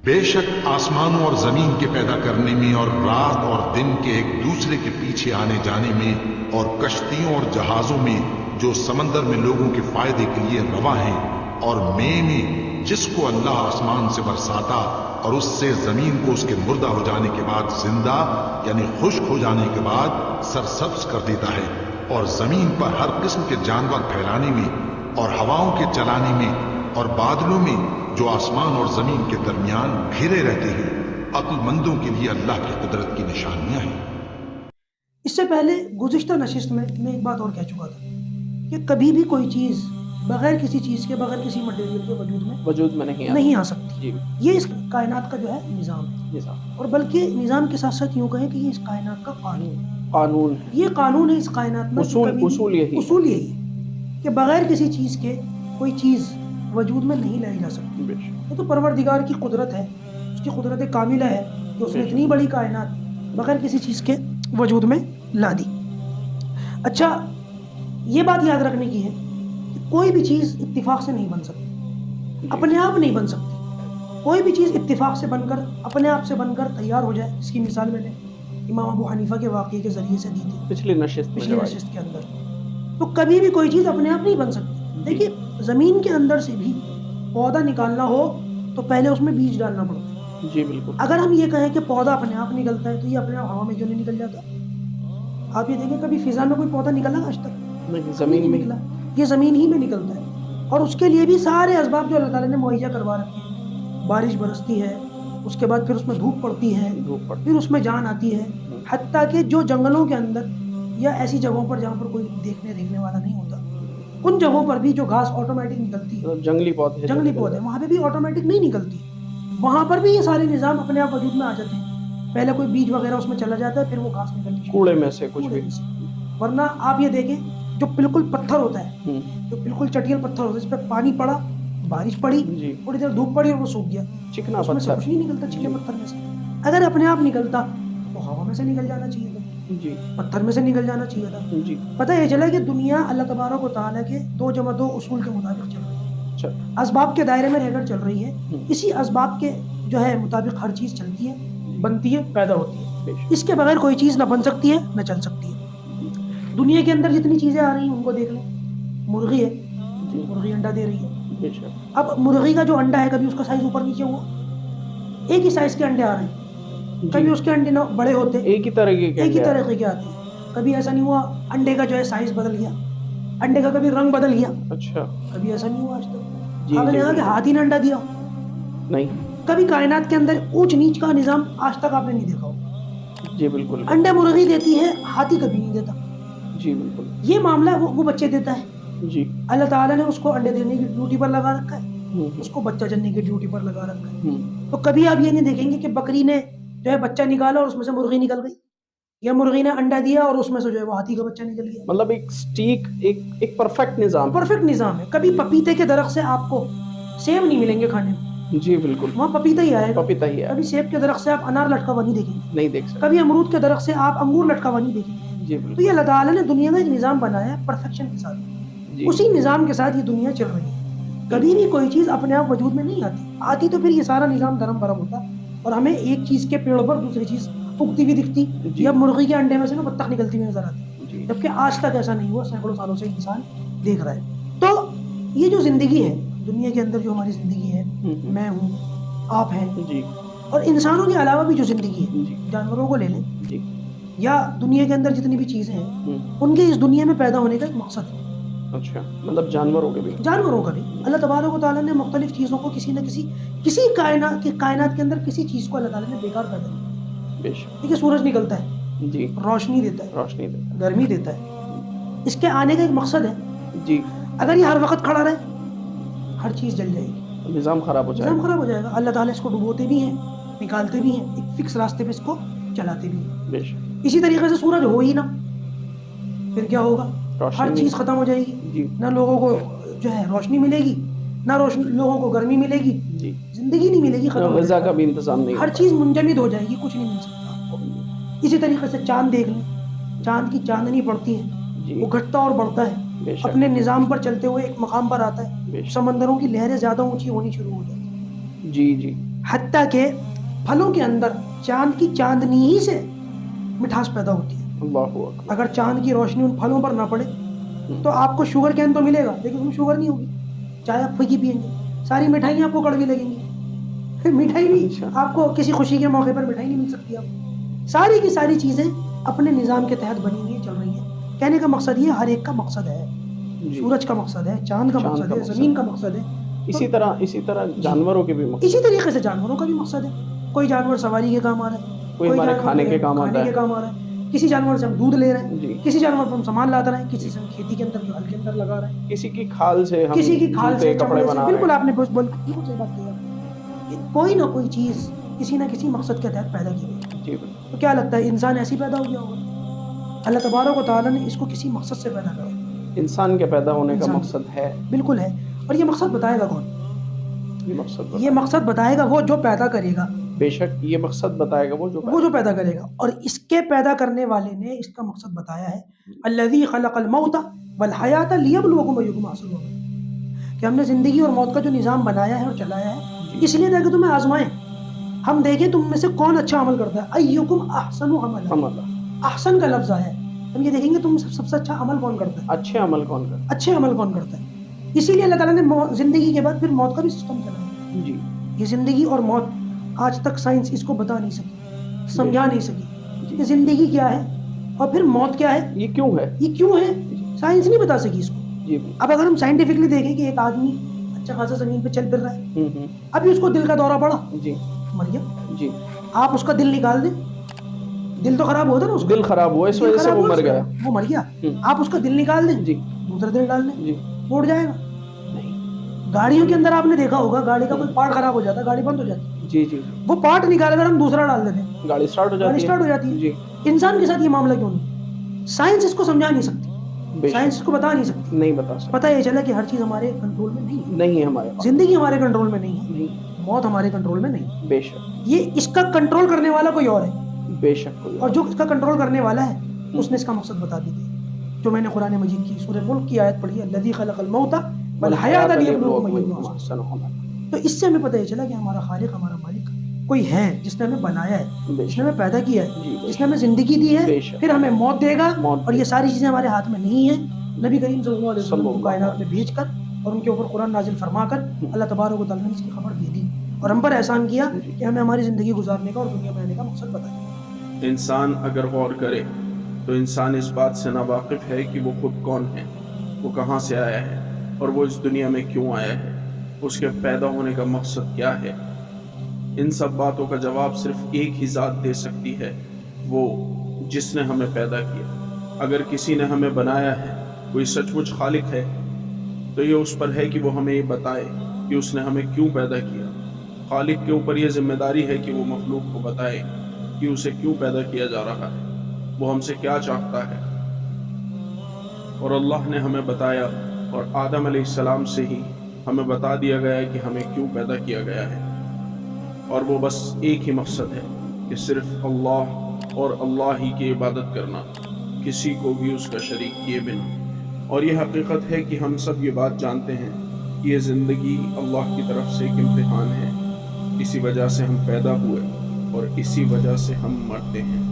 بے شک آسمانوں اور زمین کے پیدا کرنے میں اور رات اور دن کے ایک دوسرے کے پیچھے آنے جانے میں اور کشتیوں اور جہازوں میں جو سمندر میں لوگوں کے فائدے کے لیے رواں ہیں اور میں جس کو اللہ آسمان سے برساتا اور اس سے زمین کو اس کے مردہ ہو جانے کے بعد زندہ یعنی خشک ہو جانے کے بعد سرسبز کر دیتا ہے اور زمین پر ہر قسم کے جانور پھیلانے میں اور ہواؤں کے چلانے میں اور بادلوں میں جو آسمان اور زمین کے درمیان گھرے رہتے ہیں عقل مندوں کے لیے اللہ کی قدرت کی نشانیاں ہیں۔ اس سے پہلے گزشتہ نشست میں ایک بات اور کہہ چکا تھا کہ کبھی بھی کوئی چیز بغیر کسی چیز کے بغیر کسی مٹیریل کے وجود میں نہیں آ سکتی۔ یہ اس کائنات کا جو ہے نظام ہے، اور بلکہ نظام کے ساتھ ساتھ یوں کہیں کہ یہ اس کائنات کا قانون ہے۔ یہ قانون ہے اس کائنات میں، اصول یہی ہے کہ بغیر کسی چیز کے کوئی چیز وجود میں نہیں لائی جا سکتی۔ یہ تو پروردگار کی قدرت ہے، اس کی قدرت کاملہ ہے کہ اس نے اتنی بڑی کائنات بغیر کسی چیز کے وجود میں لا دی۔ اچھا، یہ بات یاد رکھنے کی ہے کہ کوئی بھی چیز اتفاق سے نہیں بن سکتی، اپنے آپ نہیں بن سکتی۔ کوئی بھی چیز اتفاق سے بن کر اپنے آپ سے بن کر تیار ہو جائے، اس کی مثال میں نے امام ابو حنیفہ کے واقعے کے ذریعے سے دی تھی پچھلی نشست کے اندر۔ تو کبھی بھی کوئی چیز اپنے آپ نہیں بن سکتی۔ دیکھیے، زمین کے اندر سے بھی پودا نکالنا ہو تو پہلے اس میں بیج ڈالنا پڑتا ہے۔ جی بالکل۔ اگر ہم یہ کہیں کہ پودا اپنے آپ نکلتا ہے تو یہ اپنے آپ ہوا میں کیوں نہیں نکل جاتا؟ آپ یہ دیکھیں، کبھی فضا میں کوئی پودا نکلا آج تک؟ نہیں، زمین میں نکلا، یہ زمین ہی میں نکلتا ہے، اور اس کے لیے بھی سارے اسباب جو اللہ تعالیٰ نے مہیا کروا رکھے ہیں۔ بارش برستی ہے، اس کے بعد پھر اس میں دھوپ پڑتی ہے، پھر اس میں جان آتی ہے، حتیٰ کہ جو جنگلوں کے اندر یا ایسی جگہوں پر جہاں پر کوئی دیکھنے والا نہیں ہوتا، ان جگہوں پر بھی جو گھاس آٹومیٹک نکلتی ہے، جنگلی پودے وہاں پہ بھی آٹومیٹک نہیں نکلتی، وہاں پر بھی یہ سارے نظام اپنے آپ وجود میں آ جاتے ہیں۔ پہلے کوئی بیج وغیرہ اس میں چلا جاتا ہے، پھر وہ گھاس نکلتی ہے کوڑے میں سے کچھ بھی۔ ورنہ آپ یہ دیکھیں، جو بالکل پتھر ہوتا ہے، جو بالکل چٹیل پتھر ہوتا ہے، اس پہ پانی پڑا، بارش پڑی، تھوڑی دیر دھوپ پڑی اور وہ سوکھ گیا، چکنا اس میں سے کچھ نہیں نکلتا چکنے پتھر میں سے۔ اگر اپنے آپ نکلتا تو ہوا میں سے نکل جانا چاہیے تھا، پتھر میں سے نکل جانا چاہیے تھا۔ پتہ یہ چلا کہ دنیا اللہ تبارک و تعالیٰ کے 2+2 اصول کے مطابق چل رہی ہے، اسباب کے دائرے میں رہ کر چل رہی ہے۔ اسی اسباب کے جو ہے مطابق ہر چیز چلتی ہے، بنتی ہے، پیدا ہوتی ہے۔ اس کے بغیر کوئی چیز نہ بن سکتی ہے نہ چل سکتی ہے۔ دنیا کے اندر جتنی چیزیں آ رہی ہیں ان کو دیکھ لیں، مرغی ہے، مرغی انڈا دے رہی ہے۔ اب مرغی کا جو انڈا ہے، کبھی اس کا سائز اوپر نیچے ہوا؟ ایک ہی سائز کے انڈے آ رہے ہیں، کبھی اس کے انڈے نہ بڑے ہوتے، ایک ہی طرح کے آتے ہیں۔ کبھی ایسا نہیں ہوا انڈے کا جو ہے سائز بدل گیا، انڈے کا کبھی رنگ بدل گیا، کبھی ایسا نہیں ہوا آج تک۔ آپ نے کہا کہ ہاتھی نے انڈا دیا؟ نہیں۔ کبھی کائنات کے اندر اونچ نیچ کا نظام آج تک آپ نے نہیں دیکھا ہوگا۔ جی بالکل۔ انڈے مرغی دیتی ہے، ہاتھی کبھی نہیں دیتا۔ جی بالکل۔ یہ معاملہ وہ بچے دیتا ہے، جی اللہ تعالیٰ نے اس کو انڈے دینے کی ڈیوٹی پر لگا رکھا ہے، اس کو بچہ جننے کی ڈیوٹی پر لگا رکھا ہے۔ تو کبھی آپ یہ نہیں دیکھیں گے کہ بکری نے جو ہے بچہ نکالا اور اس میں سے مرغی نکل گئی، یا مرغی نے انڈا دیا اور اس میں سے جو ہے وہ ہاتھی کا بچہ نکل گیا۔ مطلب ایک سٹیک، ایک پرفیکٹ نظام ہے۔ کبھی پپیتے کے درخت سے آپ کو سیب نہیں ملیں گے کھانے میں، جی بالکل، وہاں پپیتا ہی آئے گا۔ کبھی سیب کے درخت سے آپ انار لٹکا ہوا نہیں دیکھیں گے، نہیں دیکھ سکتے۔ کبھی امرود کے درخت سے آپ انگور لٹکا ہوا نہیں دیکھیں گے۔ جی تو بالکل۔ یہ اللہ تعالیٰ نے دنیا میں ایک نظام بنایا ہے پرفیکشن کے ساتھ، اسی نظام کے ساتھ یہ دنیا چل رہی ہے۔ کبھی بھی کوئی چیز اپنے آپ وجود میں نہیں آتی تو پھر یہ سارا نظام دھرم برم ہوتا اور ہمیں ایک چیز کے پیڑ پر دوسری چیز اگتی ہوئی دکھتی، یا مرغی کے انڈے میں سے بطخ نکلتی ہوئی نظر آتی، جبکہ آج تک ایسا نہیں ہوا، سینکڑوں سالوں سے انسان دیکھ رہا ہے۔ تو یہ جو زندگی ہے دنیا کے اندر، جو ہماری زندگی ہے، میں ہوں، آپ ہیں، اور انسانوں کے علاوہ بھی جو زندگی ہے، جانوروں کو لے لیں یا دنیا کے اندر جتنی بھی چیزیں ہیں، ان کے اس دنیا میں پیدا ہونے کا ایک مقصد ہے۔ اچھا، مطلب جانوروں کا بھی اللہ تبارک و تعالیٰ نے مختلف چیزوں کو کسی نہ کسی کائنات کے اندر کسی چیز کو اللہ تعالیٰ نے بیکار پیدا کیا۔ دیکھیے، سورج نکلتا ہے، جی، روشنی دیتا ہے، گرمی دیتا ہے، اس کے آنے کا ایک مقصد ہے۔ جی، اگر یہ ہر وقت کھڑا رہے، ہر چیز جل جائے گی، نظام خراب ہو جائے گا۔ اللہ تعالیٰ اس کو ڈبوتے بھی ہیں، نکالتے بھی ہیں، ایک فکس راستے پہ اس کو چلاتے بھی ہیں۔ اسی طریقے سے سورج ہو ہی نہ، پھر کیا ہوگا؟ ہر چیز ختم ہو جائے گی، نہ لوگوں کو جو ہے روشنی ملے گی، نہ لوگوں کو گرمی ملے گی، زندگی نہیں ملے گی، غذا کا بھی انتظام نہیں، ہر چیز منجمد ہو جائے گی، کچھ نہیں مل سکتا آپ کو۔ اسی طریقے سے چاند دیکھ لیں، چاند کی چاندنی پڑتی ہے، وہ گھٹتا اور بڑھتا ہے، اپنے نظام پر چلتے ہوئے ایک مقام پر آتا ہے، سمندروں کی لہریں زیادہ اونچی ہونی شروع ہو جاتی ہیں۔ جی جی، حتیٰ کہ پھلوں کے اندر چاند کی چاندنی ہی سے مٹھاس پیدا ہوتی ہے. اللہ اکبر. اگر چاند کی روشنی ان پھلوں پر نہ پڑے تو آپ کو شوگر کین تو ملے گا لیکن اس میں شوگر نہیں ہوگی. چائے آپ پھیکی پیئیں گے, ساری مٹھائیاں آپ کو کڑوی لگیں گی. مٹھائی نہیں, آپ کو کسی خوشی کے موقع پر مٹھائی نہیں مل سکتی. آپ ساری کی ساری چیزیں اپنے نظام کے تحت بنی ہوئی چل رہی ہیں. کہنے کا مقصد یہ ہر ایک کا مقصد ہے. سورج کا مقصد ہے, چاند کا مقصد ہے, زمین کا مقصد ہے. اسی طرح جانوروں کے بھی مقصد, اسی طریقے سے جانوروں کا بھی مقصد ہے. کوئی جانور سواری کے کام آ رہا ہے, کوئی ہمارے کھانے کے کام آتا ہے. کسی جانور سے ہم دودھ لے رہے ہیں, کسی جانور پر ہم سامان لاتا رہے ہیں, کسی سے ہم کھیتی کے اندر جو ہل کے اندر لگا رہے ہیں, کسی کی کھال سے ہم کپڑے بنا رہے ہیں. بالکل آپ نے بالکل صحیح بات کہی. کوئی نہ کوئی چیز کسی نہ کسی مقصد کے تحت پیدا کی گئی. تو کیا لگتا ہے انسان ایسے پیدا ہو گیا ہوگا؟ اللہ تبارک و تعالیٰ نے اس کو کسی مقصد سے پیدا کرا. انسان کے پیدا ہونے کا مقصد ہے, بالکل ہے. اور یہ مقصد بتائے گا کون؟ یہ مقصد بتائے گا وہ جو پیدا کرے گا. بے شک یہ مقصد بتائے گا وہ جو پیدا کرے گا. اور اس کے پیدا کرنے والے نے اس کا مقصد بتایا ہے, الذی خلق الموت والحیات لیبلوکم ایکم احسن عملا, کہ ہم نے زندگی اور موت کا جو نظام بنایا ہے اور چلایا ہے اس لیے تاکہ تمہیں آزمائیں, ہم دیکھیں تم میں سے کون اچھا عمل کرتا ہے. ایکم احسن عملا, احسن کا لفظ ہے, ہم یہ دیکھیں گے تم سب سے اچھا عمل کون کرتا ہے, اچھے عمل کون کرتا ہے. اسی لیے اللہ تعالیٰ نے زندگی کے بعد پھر موت کا بھی سسٹم چلایا. جی, یہ زندگی اور موت آج تک سائنس اس کو بتا نہیں سکی, سمجھا نہیں سکی کہ زندگی کیا ہے اور پھر موت کیا ہے, یہ کیوں ہے, سائنس نہیں بتا سکی اس کو. جی. اب اگر ہم سائنٹیفکلی دیکھیں کہ ایک آدمی اچھا خاصا زمین پہ چل پھر رہا ہے, ابھی اس کو دل کا دورہ پڑا, مر گیا. جی, آپ اس کا دل نکال دیں, دل تو خراب ہوتا نا, اس دل خراب ہوا اس وجہ سے وہ مر گیا, وہ مر گیا. آپ اس کا دل نکال دیں, دوسرا دل ڈال دیں, اڑ جائے گا. گاڑیوں کے اندر آپ نے دیکھا ہوگا, گاڑی کا کوئی پارٹ خراب ہو جاتا ہے, گاڑی بند ہو جاتی ہے. جی, وہ پارٹ نکال کر ہم دوسرا ڈال دیتے ہیں, گاڑی اسٹارٹ ہو جاتی ہے. انسان کے ساتھ یہ معاملہ کیوں نہیں؟ سائنس اس کو سمجھا نہیں سکتی, سائنس اس کو بتا نہیں سکتی. نہیں بتا سکتی. پتہ یہ چلا کہ ہر چیز ہمارے کنٹرول میں نہیں ہے, ہمارے زندگی ہمارے کنٹرول میں نہیں ہے, موت ہمارے کنٹرول میں نہیں. بے شک یہ اس کا کنٹرول کرنے والا کوئی اور ہے. بے شک کوئی اور جو اس کا کنٹرول کرنے والا ہے اس نے اس کا مقصد بتا دی تھی. جو میں نے قرآن مجید کی سورہ ملک کی آیت پڑھی ہے, الذی خلق الموت والحیات لیبلوکم ایکم احسن عملا. تو اس سے ہمیں پتہ یہ چلا کہ ہمارا خالق, ہمارا مالک کوئی ہے جس نے ہمیں بنایا ہے, جس نے ہمیں پیدا کیا ہے, جس نے ہمیں زندگی دی ہے, پھر ہمیں موت دے گا. اور یہ ساری چیزیں ہمارے ہاتھ میں نہیں ہیں. نبی کریم صلی اللہ علیہ وسلم کو کائنات میں بھیج کر اور ان کے اوپر قرآن نازل فرما کر اللہ تبارک و تعالیٰ نے اس کی خبر دے دی اور ہم پر احسان کیا کہ ہمیں ہماری زندگی گزارنے کا اور دنیا میں آنے کا مقصد بتایا. انسان اگر غور کرے تو انسان اس بات سے ناواقف ہے کہ وہ خود کون ہے, وہ کہاں سے آیا ہے اور وہ اس دنیا میں کیوں آیا ہے, اس کے پیدا ہونے کا مقصد کیا ہے. ان سب باتوں کا جواب صرف ایک ہی ذات دے سکتی ہے, وہ جس نے ہمیں پیدا کیا. اگر کسی نے ہمیں بنایا ہے, کوئی سچ مچ خالق ہے, تو یہ اس پر ہے کہ وہ ہمیں یہ بتائے کہ اس نے ہمیں کیوں پیدا کیا. خالق کے اوپر یہ ذمہ داری ہے کہ وہ مخلوق کو بتائے کہ اسے کیوں پیدا کیا جا رہا ہے, وہ ہم سے کیا چاہتا ہے. اور اللہ نے ہمیں بتایا, اور آدم علیہ السلام سے ہی ہمیں بتا دیا گیا ہے کہ ہمیں کیوں پیدا کیا گیا ہے. اور وہ بس ایک ہی مقصد ہے کہ صرف اللہ اور اللہ ہی کی عبادت کرنا, کسی کو بھی اس کا شریک کیے بنا. اور یہ حقیقت ہے کہ ہم سب یہ بات جانتے ہیں کہ یہ زندگی اللہ کی طرف سے ایک امتحان ہے. اسی وجہ سے ہم پیدا ہوئے اور اسی وجہ سے ہم مرتے ہیں.